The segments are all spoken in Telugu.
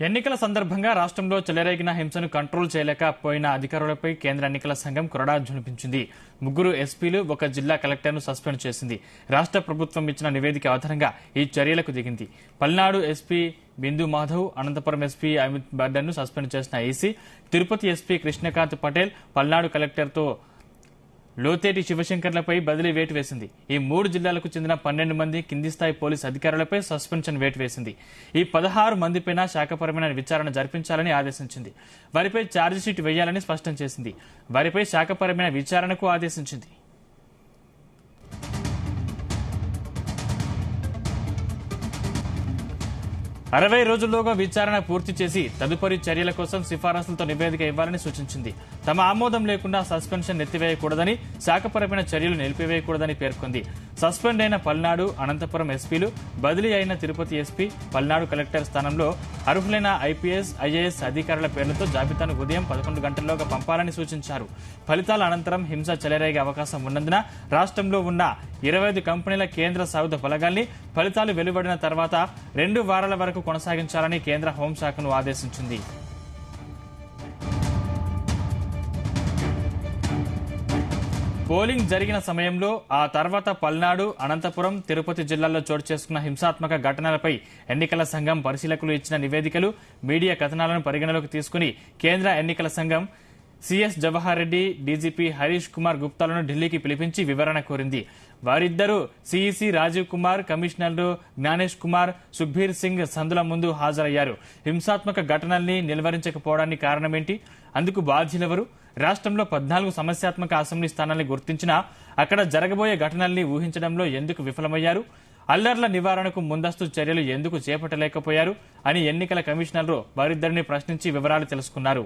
ఎన్నికల సందర్భంగా రాష్ట్రంలో చెలరేగిన హింసను కంట్రోల్ చేయలేకపోయిన అధికారులపై కేంద్ర ఎన్నికల సంఘం కొరడా జునిపించింది. 3 ఎస్పీలు, 1 జిల్లా కలెక్టర్ను సస్పెండ్ చేసింది. రాష్ట్ర ప్రభుత్వం ఇచ్చిన నివేదిక ఆధారంగా ఈ చర్యలకు దిగింది. పల్నాడు ఎస్పీ బిందు మాధవ్, అనంతపురం ఎస్పీ అమిత్ బర్డన్ను సస్పెండ్ చేసిన ఈసీ, తిరుపతి ఎస్పీ కృష్ణకాంత్ పటేల్, పల్నాడు కలెక్టర్తో లోతేటి శివశంకర్లపై బదిలీ వేటు వేసింది. ఈ 3 జిల్లాలకు చెందిన 12 మంది కింది స్థాయి పోలీసు అధికారులపై సస్పెన్షన్ వేటు వేసింది. ఈ 16 మందిపైన శాఖపరమైన విచారణ జరిపించాలని ఆదేశించింది. వారిపై ఛార్జిషీట్ వేయాలని స్పష్టం చేసింది. వారిపై శాఖపరమైన విచారణకు ఆదేశించింది. అరవై రోజుల్లోగా విచారణ పూర్తి చేసి తదుపరి చర్యల కోసం సిఫారసులతో నివేదిక ఇవ్వాలని సూచించింది. తమ ఆమోదం లేకుండా సస్పెన్షన్ ఎత్తివేయకూడదని, శాఖపరమైన చర్యలు నిలిపివేయకూడదని పేర్కొంది. సస్పెండ్ అయిన పల్నాడు, అనంతపురం ఎస్పీలు, బదిలీ అయిన తిరుపతి ఎస్పీ, పల్నాడు కలెక్టర్ స్థానంలో అర్హులైన ఐపీఎస్, ఐఏఎస్ అధికారుల పేర్లతో జాబితాను ఉదయం 11 గంటల్లోగా పంపాలని సూచించారు. ఫలితాల అనంతరం హింస చెలరేగే అవకాశం ఉన్నందున రాష్ట్రంలో ఉన్న 25 కంపెనీల కేంద్ర సాయుధ బలగాల్ని ఫలితాలు వెలువడిన తర్వాత 2 వారాల వరకు కొనసాగించాలని కేంద్ర హోంశాఖను ఆదేశించింది. పోలింగ్ జరిగిన సమయంలో, ఆ తర్వాత పల్నాడు, అనంతపురం, తిరుపతి జిల్లాల్లో చోటు చేసుకున్న హింసాత్మక ఘటనలపై ఎన్నికల సంఘం పరిశీలకులు ఇచ్చిన నివేదికలు, మీడియా కథనాలను పరిగణలోకి తీసుకుని కేంద్ర ఎన్నికల సంఘం సిఎస్ జవహర్ రెడ్డి, డీజీపీ హరీష్ కుమార్ గుప్తాలను ఢిల్లీకి పిలిపించి వివరణ కోరింది. వారిద్దరూ సిఈసి రాజీవ్ కుమార్, కమిషనర్లు జ్ఞానేష్ కుమార్, సుఖ్బీర్ సింగ్ సందుల ముందు హాజరయ్యారు. హింసాత్మక ఘటనల్ని నిలువరించకపోవడానికి కారణమేంటి? అందుకు బాధ్యులెవరు? రాష్ట్రంలో 14 సమస్యాత్మక అసెంబ్లీ స్థానాల్ని గుర్తించినా అక్కడ జరగబోయే ఘటనల్ని ఊహించడంలో ఎందుకు విఫలమయ్యారు? అల్లర్ల నివారణకు ముందస్తు చర్యలు ఎందుకు చేపట్టలేకపోయారు అని ఎన్నికల కమిషనర్లు వారిద్దరిని ప్రశ్నించి వివరాలు తెలుసుకున్నారు.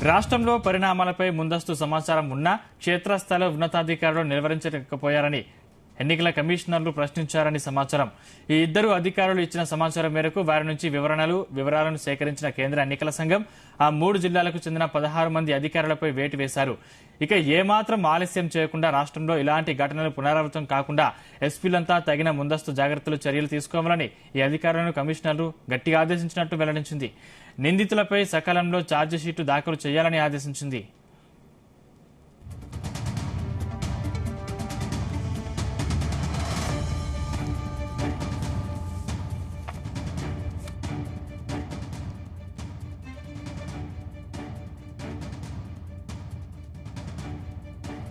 రాష్ట్రంలో పరిణామాలపై ముందస్తు సమాచారం ఉన్నా క్షేత్రస్థాయిలో ఉన్నతాధికారులు నిలువరించలేకపోయారని ఎన్నికల కమిషనర్లు ప్రశ్నించారని సమాచారం. ఈ 2 అధికారులు ఇచ్చిన సమాచారం మేరకు వారి నుంచి వివరాలను సేకరించిన కేంద్ర ఎన్నికల సంఘం ఆ 3 జిల్లాలకు చెందిన 16 మంది అధికారులపై వేటు వేశారు. ఇక ఏమాత్రం ఆలస్యం చేయకుండా రాష్ట్రంలో ఇలాంటి ఘటనలు పునరావృతం కాకుండా ఎస్పీలంతా తగిన ముందస్తు చర్యలు తీసుకోవాలని ఈ అధికారులను కమిషనర్లు గట్టిగా ఆదేశించినట్టు వెల్లడించింది. నిందితులపై సకాలంలో ఛార్జిషీటు దాఖలు చేయాలని ఆదేశించింది.